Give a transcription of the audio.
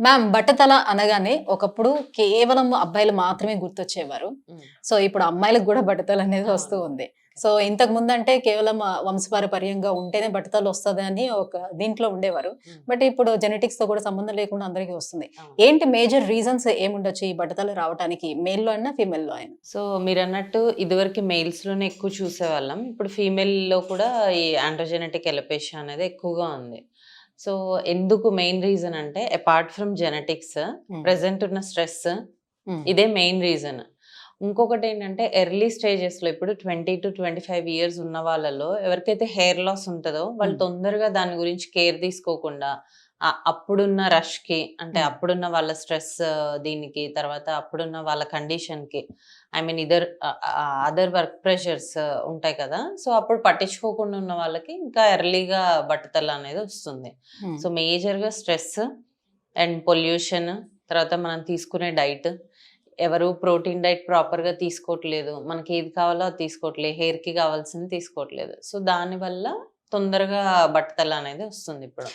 Ma'am బట్టతల అనగానే ఒకప్పుడు కేవలం అబ్బాయిలు మాత్రమే గుర్తొచ్చేవారు. హ్మ్. సో, ఇప్పుడు అమ్మాయిలకు గూడా బట్టతలనేది వస్తూ అవును. ఉంది. సో, ఇంతకు ముందంటే కేవలం వంశపారపర్యంగా ఉంటేనే బట్టతలొస్తదని ఒక దీంట్లో ఉండేవారు. హ్మ్. బట్ ఇప్పుడు జెనెటిక్స్‌తో కూడా సంబంధం లేకుండా అందరికీ వస్తుంది. అవును. ఏంటి మేజర్ రీజన్స్ ఏముండొచ్చు ఈ బట్టతల రావటానికి? మేల్‌లో అయినా, ఫీమేల్‌లో అయినా? సో, మీరన్నట్టు ఇదివరకు మేల్స్‌లోనే ఎక్కువ చూసేవాళ్ళం. ఇప్పుడు ఫీమేల్‌లో కూడా ఈ ఆండ్రోజెనెటిక్ ఎలోపేషియా అనేది ఎక్కువగా ఉంది. సో, ఎందుకు మెయిన్ రీజన్ అంటే అపార్ట్ ఫ్రమ్ జెనెటిక్స్ హ్మ్. ప్రెజెంట్ ఉన్న స్ట్రెస్ హ్మ్. ఇదే మెయిన్ రీజన్. ఇంకొకటేంటంటే ఎర్లీ స్టేజెస్‌లో ఇప్పుడు 20-25 ఇయర్స్ ఉన్న వాళ్ళలో ఎవరికైతే హెయిర్ లాస్ ఉంటదో వాళ్ళు హ్మ్. తొందరగా దాని గురించి కేర్ తీసుకోకుండా అప్పుడున్న రష్‌కి అంటే హ్మ్. అప్పుడున్న వాళ్ళ స్ట్రెస్ దీనికి తర్వాత అప్పుడున్న వాళ్ళ కండిషన్‌కి I mean other work pressures ఉంటాయి కదా! సో, అప్పుడు పట్టించుకోకుండా ఉన్న వాళ్ళకి ఇంకా ఎర్లీగా బట్టతల అనేది వస్తుంది. హ్మ్. సో, మేజర్‌గా స్ట్రెస్ అండ్ పొల్యూషన్ తర్వాత మనం తీసుకునే డైట్. ఎవరు ప్రోటీన్ డైట్ ప్రాపర్‌గా తీసుకోవట్లేదు. మనకేది కావాలో అది తీసుకోవట్లేదు. హెయిర్‌కి కావాల్సింది తీసుకోవట్లేదు. సో, దానివల్ల తొందరగా బట్టతల అనేది వస్తుందిప్పుడు.